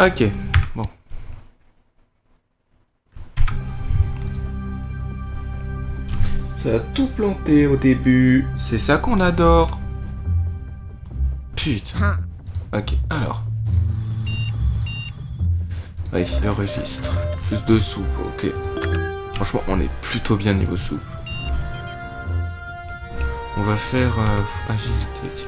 Ok, bon. Ça a tout planté au début. C'est ça qu'on adore. Putain. Ok, alors. Oui, le registre. Plus de soupe, ok. Franchement, on est plutôt bien niveau soupe. On va faire agilité, tiens.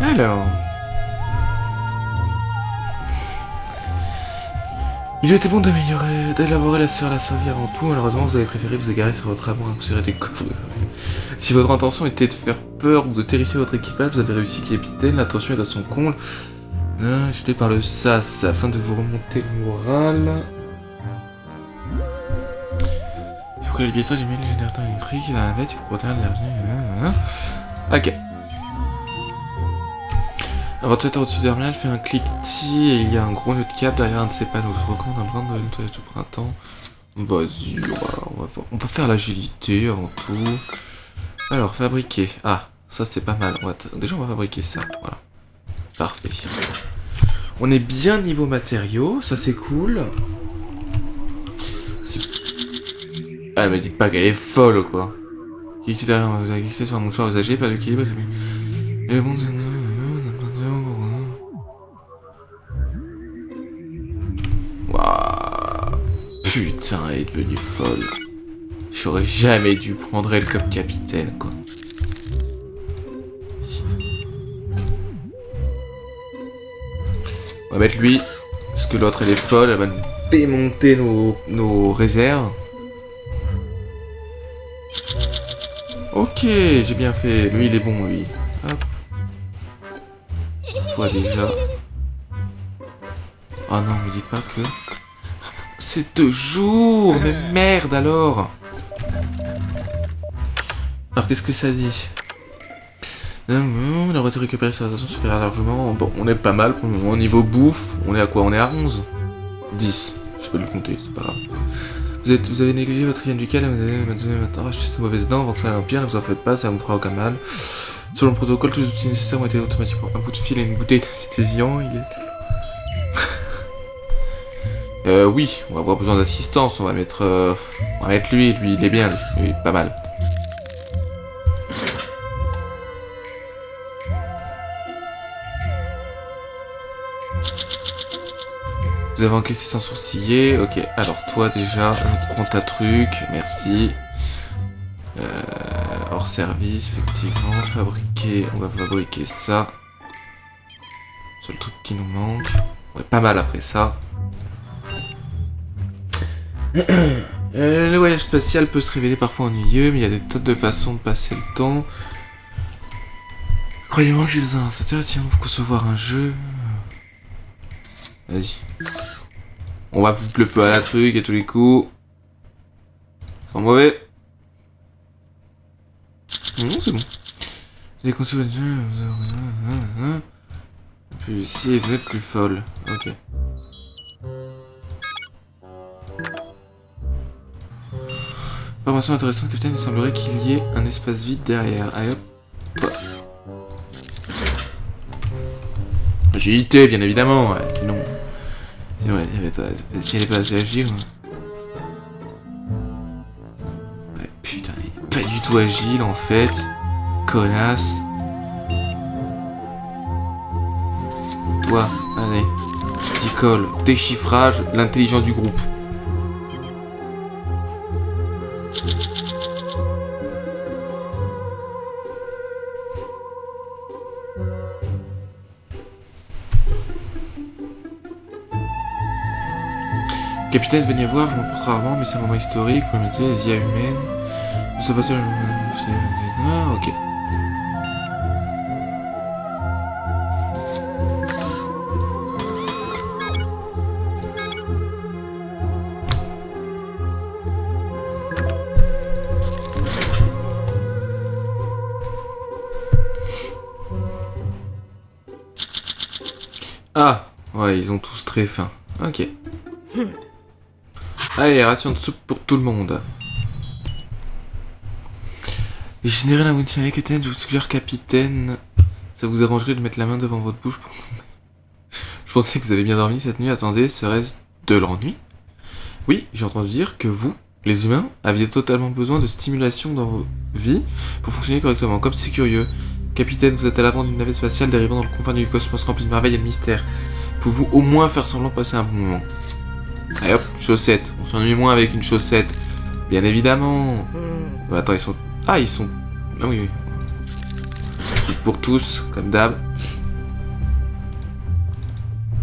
Alors. Il était bon d'élaborer la survie avant tout. Malheureusement, vous avez préféré vous égarer sur votre amour et des coffres. Si votre intention était de faire peur ou de terrifier votre équipage, vous avez réussi, capitaine. L'attention est à son comble. Jeté par le sas afin de vous remonter le moral. Il faut que le biais élimine le générateur électrique dans la bête, il faut protéger l'énergie. Ok. Avant de se au-dessus d'Hermione, fait un clic-T et il y a un gros nœud de câble derrière un de ses panneaux. Je vous recommande un brin de nettoyage de printemps. Vas-y, on va faire l'agilité avant tout. Alors, fabriquer. Ah, ça c'est pas mal. Déjà, on va fabriquer ça. Voilà. Parfait. On est bien niveau matériaux, ça c'est cool. Ah, mais dites pas qu'elle est folle, quoi. Qui derrière, vous avez glissé sur un mouchoir usagé, pas d'équilibre. Et le monde... Waouh. Putain, elle est devenue folle. J'aurais jamais dû prendre elle comme capitaine, quoi. On va mettre lui, parce que l'autre elle est folle, elle va démonter nos réserves. Ok, j'ai bien fait. Lui il est bon, lui. Hop. Toi déjà. Oh non, me dites pas que... C'est 2 jours. Mais merde alors. Alors qu'est-ce que ça dit? La voiture récupérée sur la station suffira largement. Bon, on est pas mal pour le moment. Niveau bouffe, on est à quoi? On est à 11 10. Je peux le compter, c'est pas grave. Vous avez négligé votre hygiène buccale, vous avez maintenant racheté ces mauvaises dents, votre l'empire, ne vous en faites pas, ça vous fera aucun mal. Selon le protocole, tous les outils nécessaires ont été automatiquement un bout de fil et une bouteille d'anesthésiant. Oui, on va avoir besoin d'assistance, on va mettre lui il est bien, lui, pas mal. Vous avez encaissé sans sourciller, ok. Alors toi déjà, prends ta truc, merci. Hors service, effectivement. Fabriquer, on va fabriquer ça. C'est le truc qui nous manque. Ouais, pas mal après ça. Le voyage spatial peut se révéler parfois ennuyeux, mais il y a des tonnes de façons de passer le temps. Croyez-moi, Gilles, c'est intéressant de concevoir un jeu. Vas-y. On va foutre le feu à la truc et tous les coups. Sans mauvais. Non, c'est bon. J'ai conçu votre jeu. Puis ici, vous êtes plus folle. Ok. Information intéressante, capitaine, il semblerait qu'il y ait un espace vide derrière. Allez hop, toi. Agilité, bien évidemment, ouais, sinon si elle est pas assez agile. Ouais, putain, elle est pas du tout agile en fait. Connasse. Toi, allez, tu t'y colles. Déchiffrage, l'intelligence du groupe. Capitaine, venez voir, je m'en porte rarement, mais c'est un moment historique, vous mettez les IA humaines. Nous sommes passés... Ah, ok. Ah, ouais, ils ont tous très faim. Ok. Allez, ration de soupe pour tout le monde. Et générer la Winston Capitaine, je vous suggère capitaine. Ça vous arrangerait de mettre la main devant votre bouche pour... Je pensais que vous avez bien dormi cette nuit. Attendez, serait-ce de l'ennui? Oui, j'ai entendu dire que vous, les humains, aviez totalement besoin de stimulation dans vos vies pour fonctionner correctement. Comme c'est curieux. Capitaine, vous êtes à l'avant d'une navette spatiale dérivant dans le confin du cosmos rempli de merveilles et de mystères. Pouvez-vous au moins faire semblant de passer un bon moment? Allez hop, chaussette. On s'ennuie moins avec une chaussette. Bien évidemment. Attends, ils sont... Ah, ils sont... Ah oui, oui. Soupe pour tous, comme d'hab.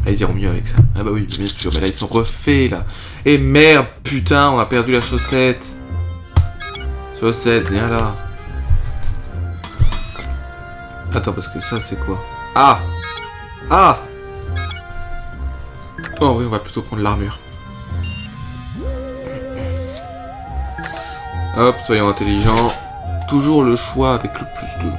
Ah, ils iront mieux avec ça. Ah bah oui, bien sûr. Mais là, ils sont refaits, là. Et merde, putain, on a perdu la chaussette. Chaussette, viens là. Attends, parce que ça, c'est quoi? Ah! Ah! Oh oui, on va plutôt prendre l'armure. Hop, soyons intelligents. Toujours le choix avec le plus 2.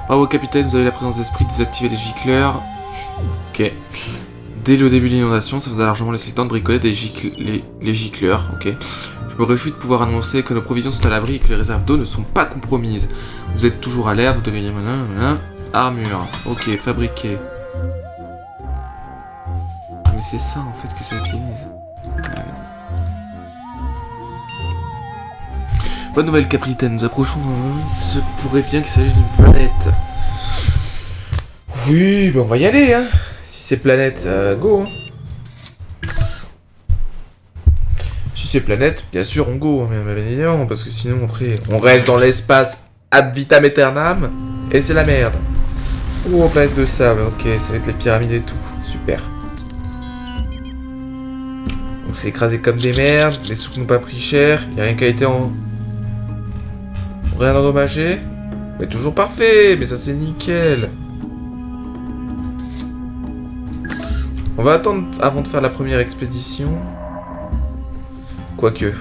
Bravo capitaine, vous avez la présence d'esprit de désactiver les gicleurs. Ok. Dès le début de l'inondation, ça vous a largement laissé le temps de bricoler les gicleurs. Ok. Je me réjouis de pouvoir annoncer que nos provisions sont à l'abri et que les réserves d'eau ne sont pas compromises. Vous êtes toujours alerte, vous devriez... Armure. Ok, fabriquer. Mais c'est ça en fait que ça utilise. Bonne nouvelle capitaine, nous approchons d'un... Ce pourrait bien qu'il s'agisse d'une planète. Oui, ben on va y aller hein. Si c'est planète, go hein. Si c'est planète, bien sûr on go, mais bien évidemment, parce que sinon après on reste dans l'espace ad vitam aeternam et c'est la merde. Oh, planète de sable, ok, ça va être les pyramides et tout, super. On s'est écrasé comme des merdes, les soupes n'ont pas pris cher, y a rien qui a été en... Rien endommagé. Mais toujours parfait, mais ça c'est nickel. On va attendre avant de faire la première expédition. Quoique.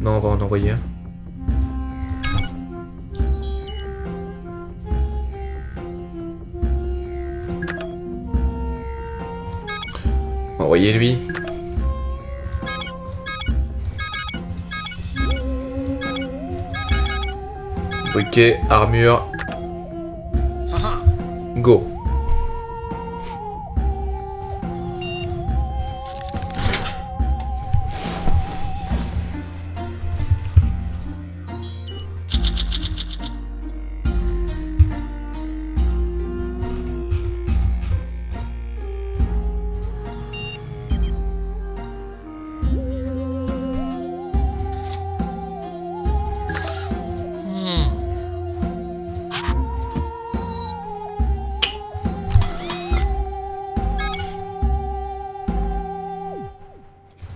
Non, on va en envoyer un. Envoyez-lui. Briquet, armure. Go.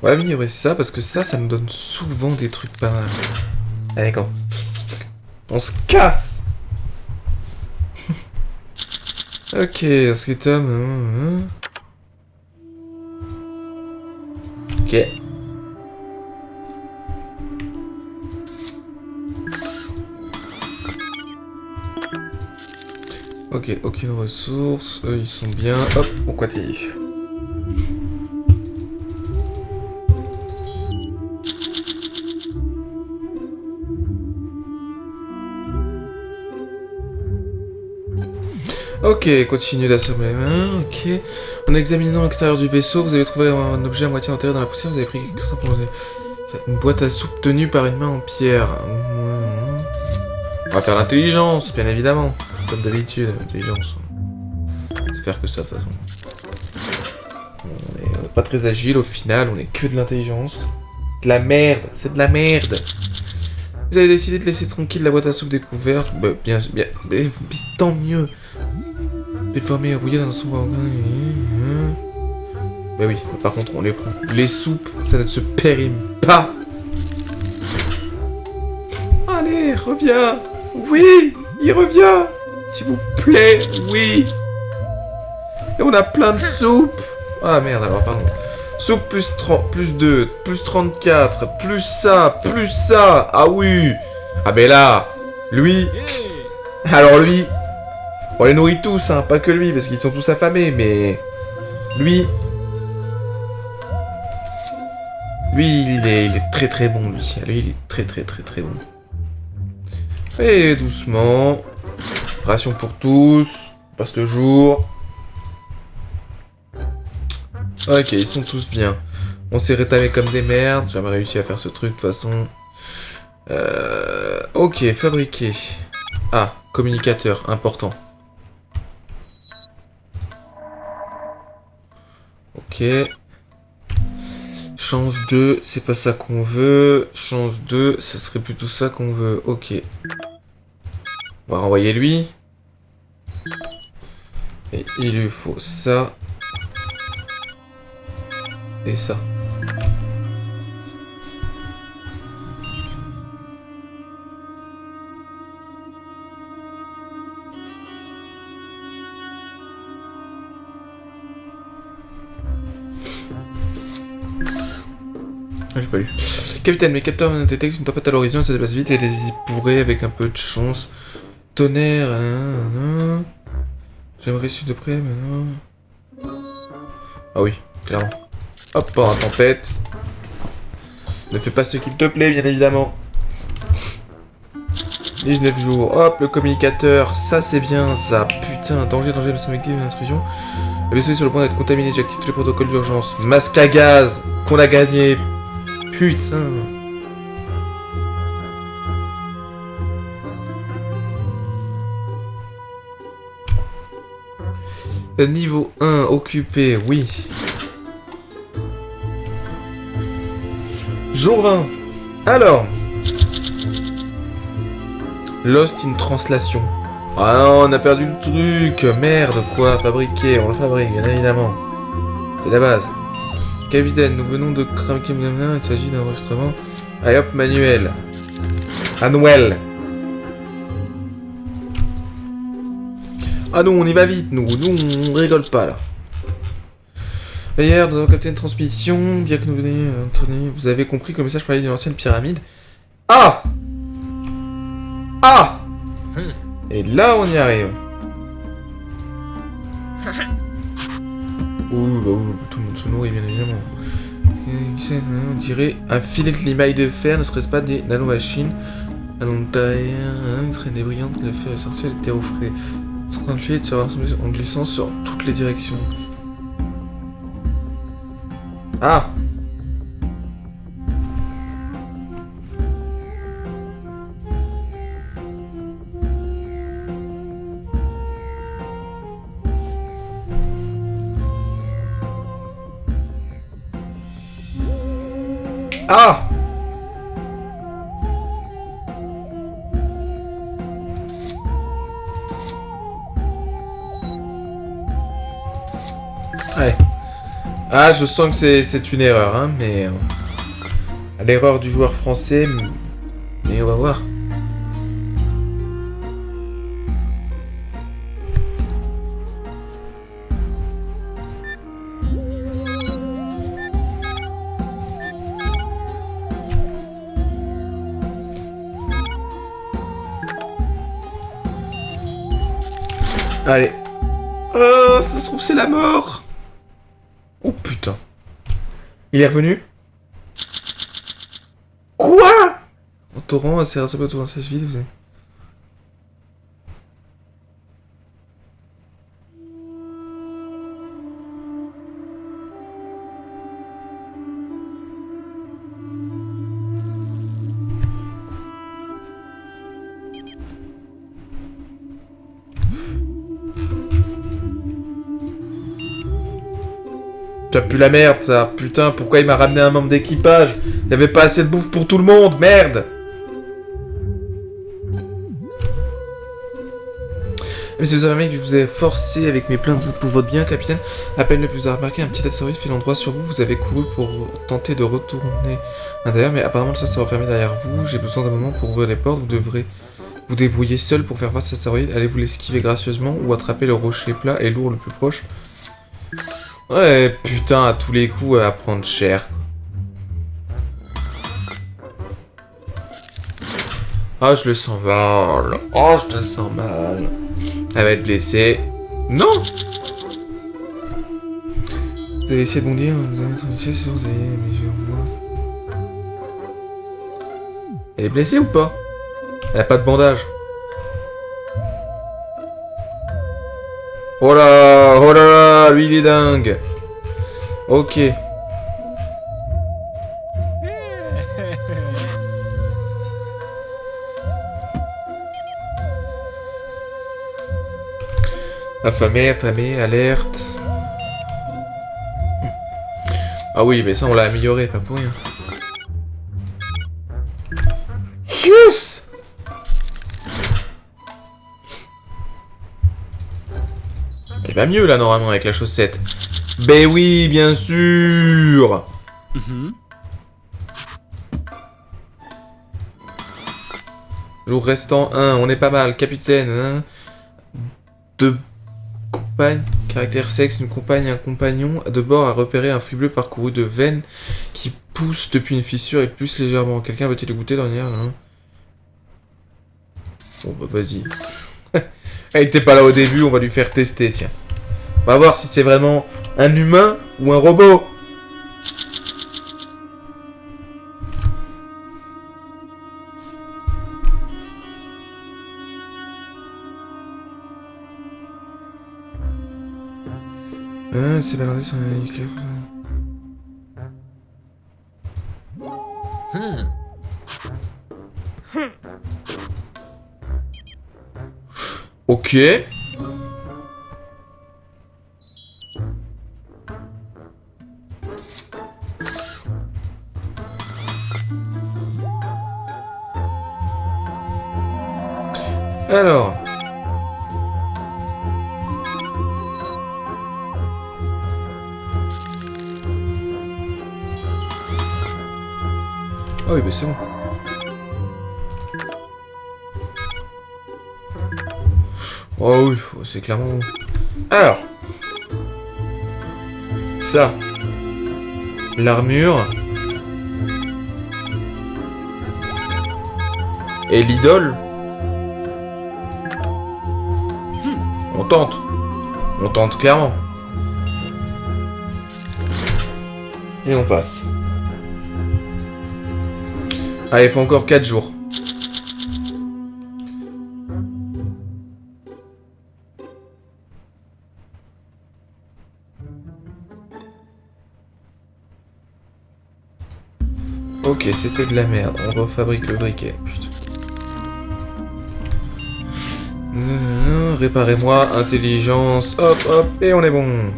On va améliorer ça, parce que ça me donne souvent des trucs pas mal. Allez, go. On se casse. Ok, est-ce que t'as... Ok. Ok, aucune ressource. Eux, ils sont bien. Hop, on quatille. Ok, continue d'assommer. Ok. En examinant l'extérieur du vaisseau, vous avez trouvé un objet à moitié enterré dans la poussière. Vous avez pris quelque chose pour une boîte à soupe tenue par une main en pierre. On va faire l'intelligence, bien évidemment. Comme d'habitude, l'intelligence. C'est faire que ça, de toute façon. On est pas très agile au final, on est que de l'intelligence. De la merde, c'est de la merde. Vous avez décidé de laisser tranquille la boîte à soupe découverte. Bah, bien, tant mieux. Déformé et rouillé dans son... Bah oui, par contre, on les prend. Les soupes, ça ne se périme pas. Allez, reviens. Oui, il revient. S'il vous plaît, oui. Et on a plein de soupes. Ah merde, alors, pardon. Soupe plus 30, plus 2, plus 34, plus ça. Ah oui. Ah mais là, lui... Alors lui... On les nourrit tous, hein, pas que lui, parce qu'ils sont tous affamés, mais... Lui... Lui, il est très très bon, lui. Lui, il est très très très très bon. Et doucement. Ration pour tous. On passe le jour. Ok, ils sont tous bien. On s'est rétamé comme des merdes. J'ai jamais réussi à faire ce truc de toute façon. Ok, fabriquer. Ah, communicateur, important. Ok. Chance 2, c'est pas ça qu'on veut. Chance 2, ça serait plutôt ça qu'on veut. Ok. On va renvoyer lui. Et il lui faut ça. Et ça. J'ai pas lu. Capitaine, mes capteurs détectent une tempête à l'horizon et ça se passe vite et les y pourrait avec un peu de chance. Tonnerre, j'aimerais suivre de près, mais non. Ah oui, clairement. Hop, en tempête. Ne fais pas ce qu'il te plaît, bien évidemment. 19 jours. Hop, le communicateur. Ça, c'est bien, ça. Putain, danger, nous sommes actifs d'une intrusion. Le vaisseau est sur le point d'être contaminé. J'active tous les protocoles d'urgence. Masque à gaz qu'on a gagné. Putain. Niveau 1, occupé, oui. Jour 20. Alors. Lost in Translation. Ah non, on a perdu le truc. Merde, quoi. Fabriquer, on le fabrique, bien évidemment. C'est la base. Capitaine, nous venons de cramer. Il s'agit d'un enregistrement. Allez hop, manuel. Manuel. Ah non, on y va vite, nous. Nous, on rigole pas, là. Hier, nous avons capté une transmission. Bien que nous venions vous avez compris que le message parlait d'une ancienne pyramide. Ah! Ah! Et là, on y arrive. Ouh, tout le monde se nourrit, bien évidemment. On dirait un filet de limaille de fer, ne serait-ce pas des nanomachines à long terme, il serait des brillantes, le fer essentiel était au frais. Ils sont en train de filer de se rassembler en glissant sur toutes les directions. Ah! Ah! Ouais. Ah, je sens que c'est une erreur, hein, mais... l'erreur du joueur français, mais on va voir. Allez. Oh, ça se trouve, c'est la mort. Oh, putain. Il est revenu? Quoi? En torrent, c'est rassemblé autour d'un siège vide, vous avez... Ça pue la merde, ça. Putain, pourquoi il m'a ramené un membre d'équipage? Il n'y avait pas assez de bouffe pour tout le monde, merde. Mais si vous avez remarqué que je vous ai forcé avec mes plaintes pour votre bien, capitaine, à peine le plus à remarquer, un petit astéroïde fait l'endroit sur vous. Vous avez couru pour tenter de retourner à l'intérieur, mais apparemment ça s'est refermé derrière vous. J'ai besoin d'un moment pour ouvrir les portes. Vous devrez vous débrouiller seul pour faire face à cet astéroïde. Allez-vous l'esquiver gracieusement ou attraper le rocher plat et lourd le plus proche? Ouais, putain, à tous les coups, à prendre cher. Oh, je le sens mal. Oh, je le sens mal. Elle va être blessée. Non! Vous avez essayé de bondir, vous avez été c'est sûr, vous avez... Mais je vois... Elle est blessée ou pas? Elle a pas de bandage. Oh là, lui il est dingue. Ok. Affamé, alerte. Ah oui, mais ça on l'a amélioré, pas pour rien. Yes! Il va mieux là normalement avec la chaussette. Ben oui, bien sûr. Jour restant 1, on est pas mal. Capitaine, hein. 2 compagnes, caractère sexe, une compagne, un compagnon. De bord a repéré un fruit bleu parcouru de veines qui pousse depuis une fissure et plus légèrement. Quelqu'un veut-il le goûter dernière là? Bon bah vas-y. Elle était pas là au début, on va lui faire tester, tiens. On va voir si c'est vraiment un humain ou un robot. C'est balancé sur un hélicoptère. Ok. Alors. Ah oui, bah c'est bon. Oh oui, c'est clairement bon. Alors. Ça. L'armure. Et l'idole. On tente. On tente clairement. Et on passe. Ah, il faut encore 4 jours. Ok, c'était de la merde. On refabrique le briquet. Putain. Réparez-moi, intelligence, hop, hop, et on est bon.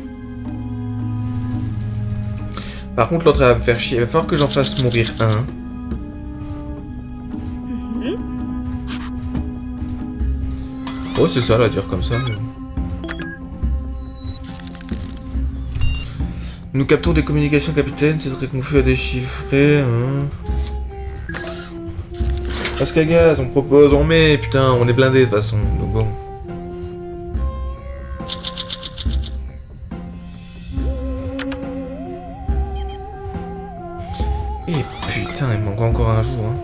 Par contre, l'autre, elle va me faire chier. Il va falloir que j'en fasse mourir un. Oh, c'est ça, à dire comme ça. Mais... Nous captons des communications, capitaine. C'est très confus à déchiffrer. Hein. Masque à gaz, on propose, on met. Putain, on est blindé de toute façon. Donc bon. Et putain, il me manque encore un jour. Hein.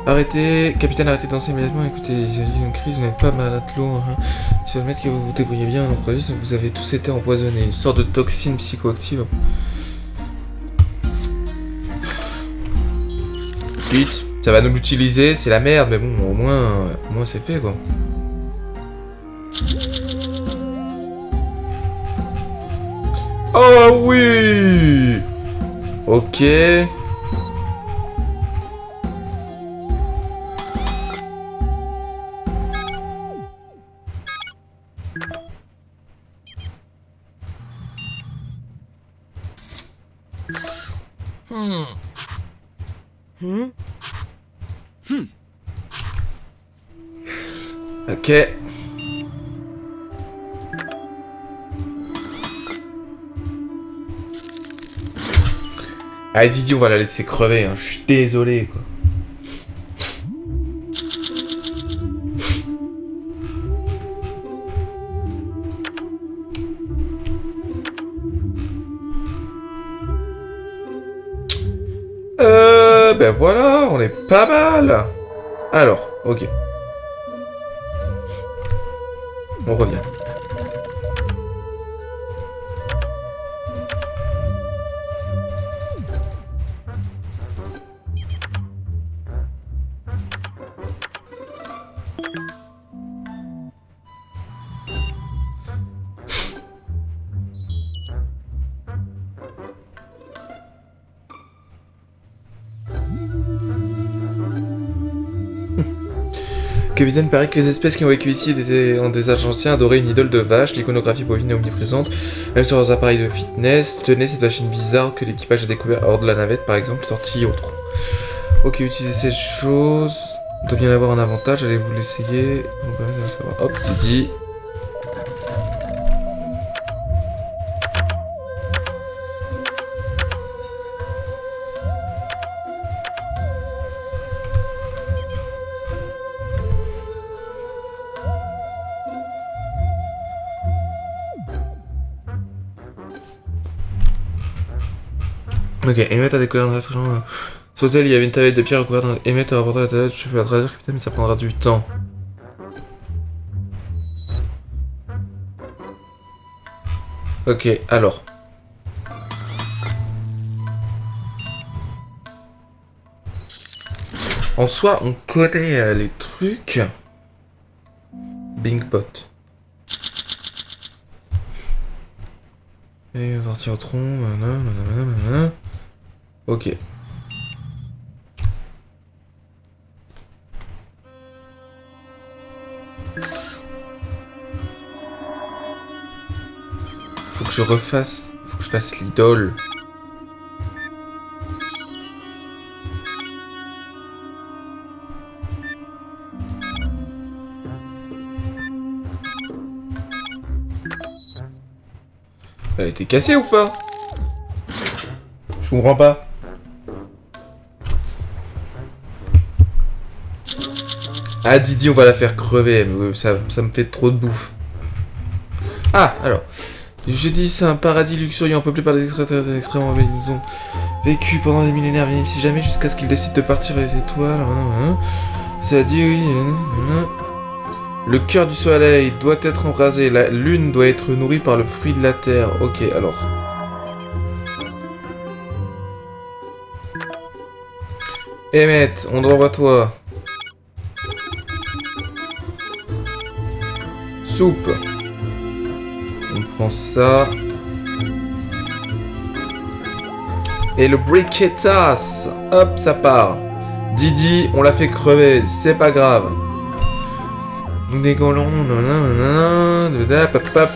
Arrêtez, capitaine, arrêtez de danser immédiatement. Écoutez, il s'agit d'une crise, vous n'êtes pas matelot. Hein. Si vous admettez que vous vous débrouillez bien, donc vous avez tous été empoisonnés. Une sorte de toxine psychoactive. Vite, ça va nous l'utiliser, c'est la merde, mais bon, au moins c'est fait quoi. Oh oui. Ok. Ok. Allez Didi, on va la laisser crever, hein. Je suis désolé quoi. Ben voilà, on est pas mal. Alors, ok. On revient. Capitaine, paraît que les espèces qui ont vécu ici ont des âges anciens adoraient une idole de vache, l'iconographie bovine est omniprésente, même sur leurs appareils de fitness. Tenez cette machine bizarre que l'équipage a découvert hors de la navette, par exemple, les tortilles et autres. Ok, utilisez cette chose. On doit bien avoir un avantage, allez vous l'essayer. Hop, Didi. Ok, Emmett a découvert un rafraîchissement. Sur l'hôtel, il y avait une tablette de pierre recouverte. Emmett a rapporté la tablette. Je fais la traduire, capitaine, mais ça prendra du temps. Ok, alors. En soi, on connaît les trucs. Bingbot. Et sortir au tronc. Ok. Faut que je refasse. Faut que je fasse l'idole. Elle a été cassée ou pas? Je comprends pas. Ah Didi, on va la faire crever, ça me fait trop de bouffe. Ah, alors. Je dis c'est un paradis luxuriant peuplé par des extraterrestres extrêmement mauvais. Ils ont vécu pendant des millénaires, bien ici jamais, jusqu'à ce qu'ils décident de partir vers les étoiles. Ça dit oui. Le cœur du soleil doit être embrasé, la lune doit être nourrie par le fruit de la terre. Ok, alors. Emmett, on renvoie toi. Soupe. On prend ça. Et le briquetas. Hop, ça part. Didi, on l'a fait crever, c'est pas grave. Des colons, hop.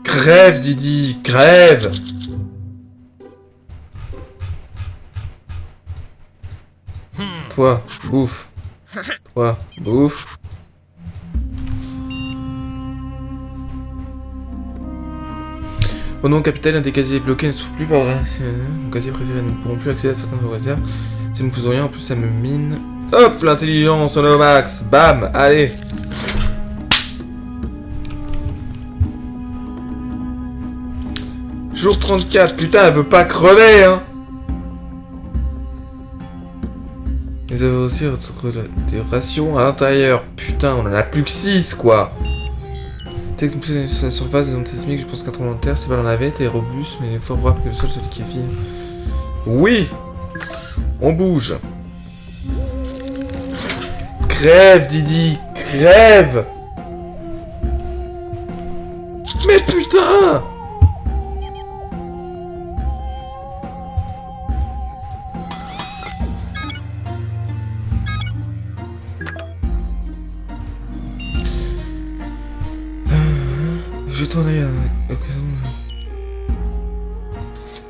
Crève, Didi, crève. Toi, bouffe. Toi, bouffe. Oh non, capitaine, un des casiers bloqués ne s'ouvre plus par là. Mon casier préféré ne pourront plus accéder à certaines de vos réserves. Si nous ne faisons rien, en plus ça me mine. Hop, l'intelligence, on est au max. Bam, allez. Jour 34, putain, elle veut pas crever, hein. Ils avaient aussi des rations à l'intérieur. Putain, on en a plus que 6, quoi. Dès que nous poussons sur la surface des ondes sismiques, je pense qu'un tremblement de terre, c'est pas la navette, elle est robuste, mais fort probable que le sol soit liquéfié. Oui. On bouge. Crève, Didi, crève. Mais putain. Je t'en ai à l'occasion.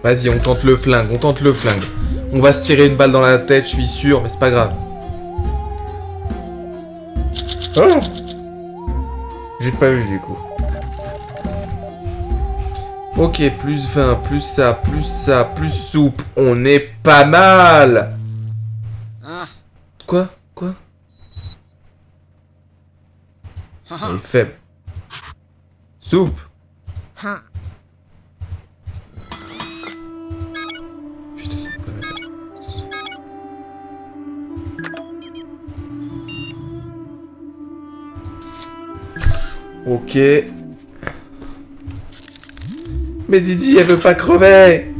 Vas-y, on tente le flingue, On va se tirer une balle dans la tête, je suis sûr, mais c'est pas grave. Oh, j'ai pas vu du coup. Ok, plus 20, plus ça, plus soupe. On est pas mal. Quoi? Il est faible. Soupe. Putain, c'est pas mal. Ok. Mais Didi, elle veut pas crever.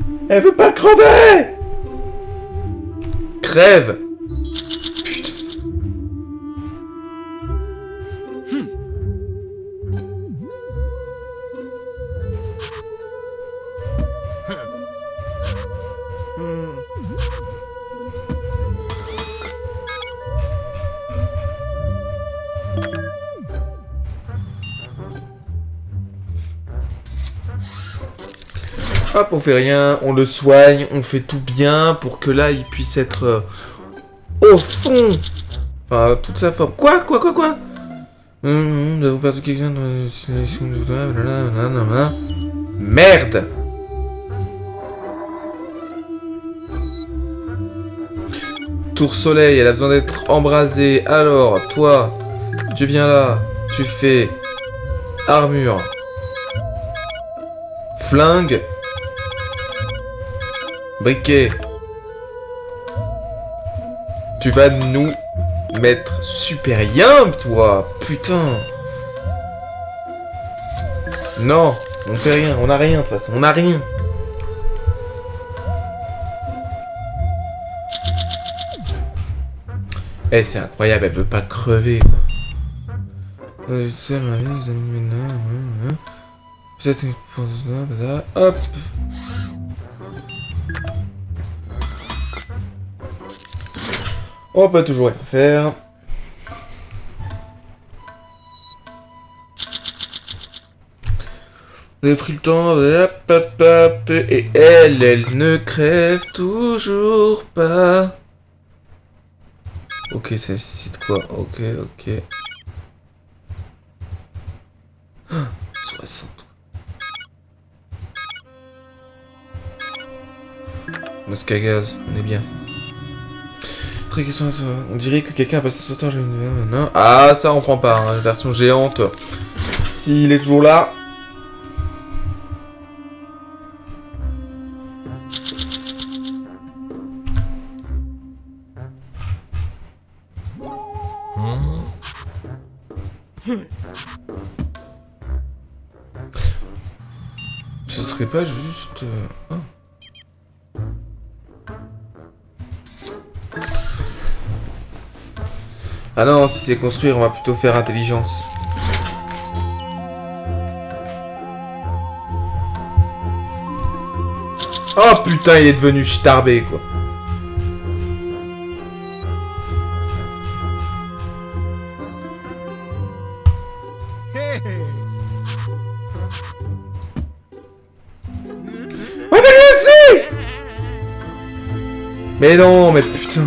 Crève. Putain. Hop, on fait rien, on le soigne, on fait tout bien pour que là, il puisse être au fond. Enfin, toute sa forme. Quoi? Nous avons perdu quelqu'un dans la sélection de... Merde! Tour Soleil, elle a besoin d'être embrasée. Alors, toi, tu viens là, tu fais armure, flingue, briquet. Tu vas nous mettre super yum, toi. Putain. Non, on fait rien, on a rien de toute façon, on a rien. Eh, c'est incroyable, elle veut pas crever. Peut-être une pause. Hop. On peut toujours rien faire. Vous avez pris le temps, et elle ne crève toujours pas. Ok, ça cite quoi? Ok. 60. Masque à gaz, on est bien. On dirait que quelqu'un a passé son temps. Non. Ah, ça on prend pas, hein, version géante. S'il est toujours là. Ce serait pas juste... Oh. Ah non, si c'est construire, on va plutôt faire intelligence. Oh putain, il est devenu starbé quoi. Ouais, mais lui aussi! Mais non, mais putain.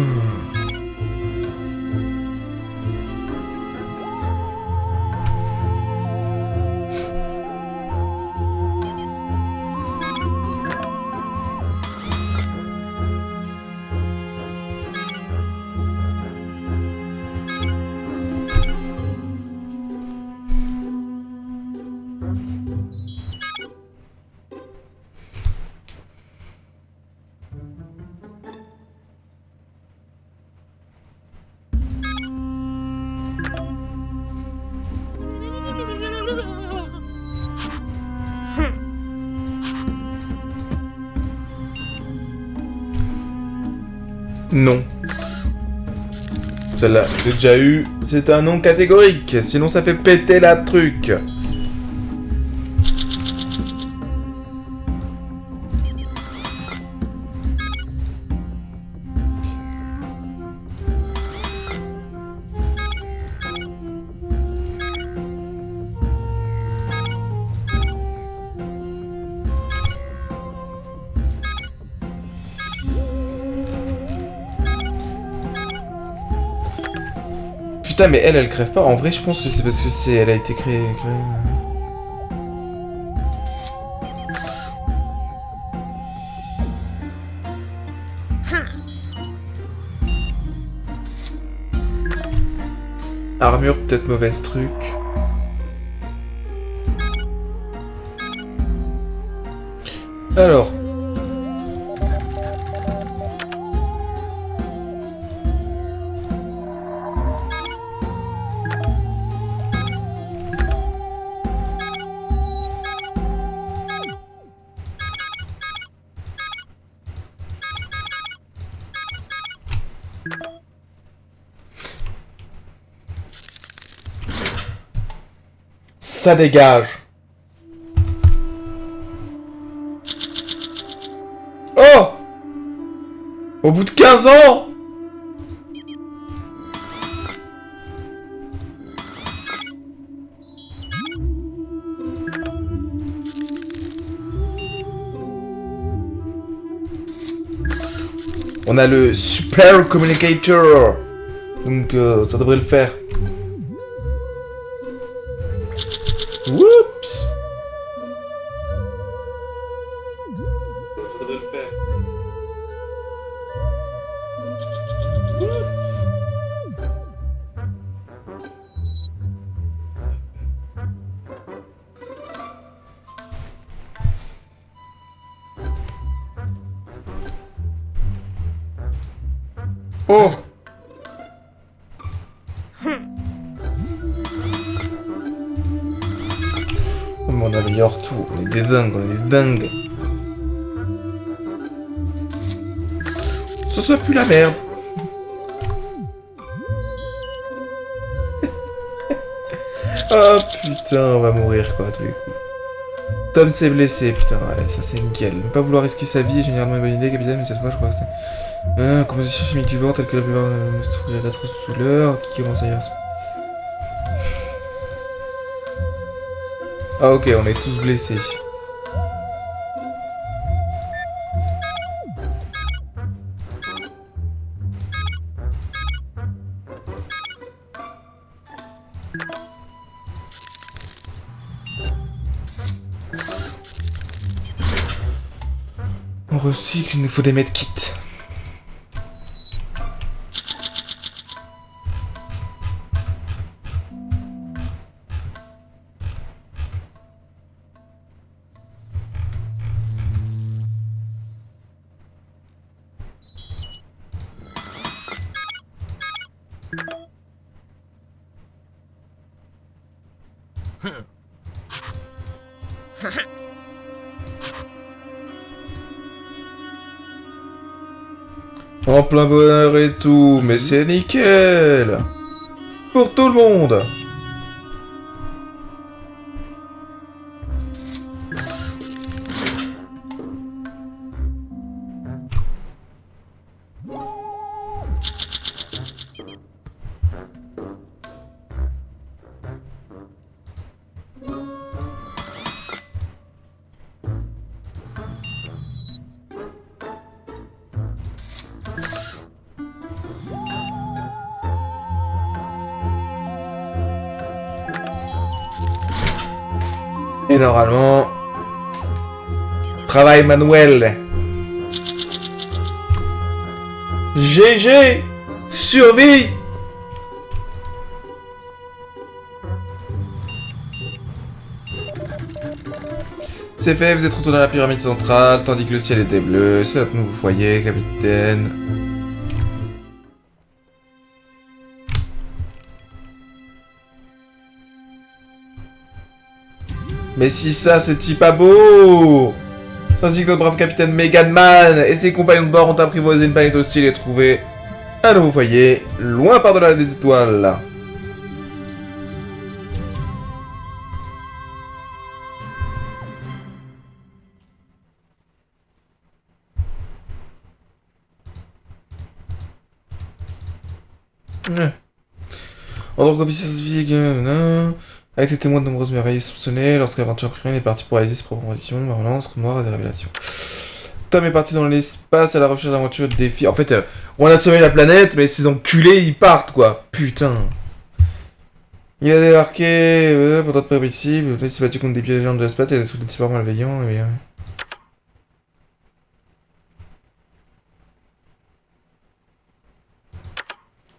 Non. Celle-là, j'ai déjà eu. C'est un non catégorique, sinon ça fait péter la truc. Putain, mais elle crève pas. En vrai, je pense que c'est parce que elle a été créée. Armure, peut-être mauvaise truc. Alors. Ça dégage. Oh! Au bout de 15 ans! On a le Super Communicator. Donc ça devrait le faire. Oups. Ça devrait le faire. Oups. Oh. On améliore tout, on est des dingues, on est des dingues. Ce soit plus la merde. Oh putain, on va mourir quoi, à tous les coups. Tom s'est blessé, putain, ouais, ça c'est nickel. Ne pas vouloir risquer sa vie est généralement une bonne idée, capitaine, mais cette fois je crois que c'est... composition chimique du vent, telle que la plupart de la souleur, qui commence à y avoir... Ah ok, on est tous blessés. On recycle, il nous faut des medkits. En plein bonheur et tout, mais c'est nickel. Pour tout le monde. Et normalement... Travail manuel. GG. Survie. C'est fait, vous êtes retourné à la pyramide centrale, tandis que le ciel était bleu. C'est notre nouveau foyer, capitaine. Mais si ça, c'est pas beau! C'est ainsi que notre brave capitaine Megan Man et ses compagnons de bord ont apprivoisé une planète hostile et trouvé un nouveau foyer, loin par-delà des étoiles. En tant qu'officier scientifique, avec ses témoins de nombreuses merveilles soupçonnées, lorsque l'aventure primaire est partie pour réaliser ses propres conditions, mais relance, noire et des révélations. Tom est parti dans l'espace à la recherche d'aventures et de défis. En fait, on a sauvé la planète, mais ces enculés, ils partent, quoi. Putain. Il a débarqué pour d'autres prévisibles. Il s'est battu contre des pièges géants de l'espace et il a soutenu ses parents malveillants. Et...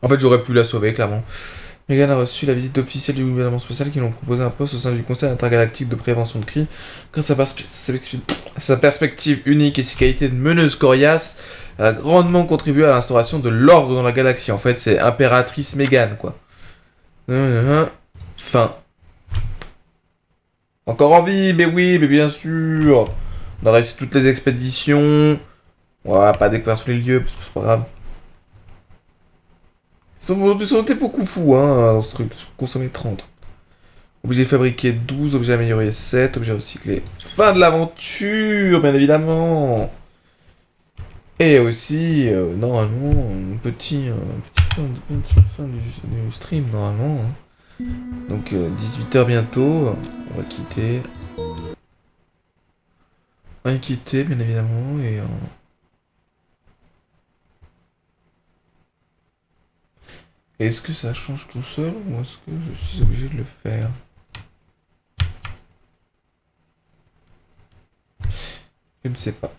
En fait, j'aurais pu la sauver, clairement. Megan a reçu la visite officielle du gouvernement spécial qui lui ont proposé un poste au sein du Conseil intergalactique de prévention de cris. Grâce à sa perspective unique et ses qualités de meneuse coriace, elle a grandement contribué à l'instauration de l'ordre dans la galaxie. En fait, c'est Impératrice Megan, quoi. Fin. Encore en vie, mais oui, mais bien sûr. On a réussi toutes les expéditions. On va pas découvrir tous les lieux, c'est pas grave. Ils sont été beaucoup fous, hein, dans ce truc. Consommer 30. Obligé de fabriquer 12, objet amélioré 7, objet recyclé. Fin de l'aventure, bien évidemment. Et aussi, normalement, un petit fin du stream, normalement. Hein. Donc, 18h bientôt. On va quitter. On va quitter, bien évidemment, et... Est-ce que ça change tout seul ou est-ce que je suis obligé de le faire? Je ne sais pas.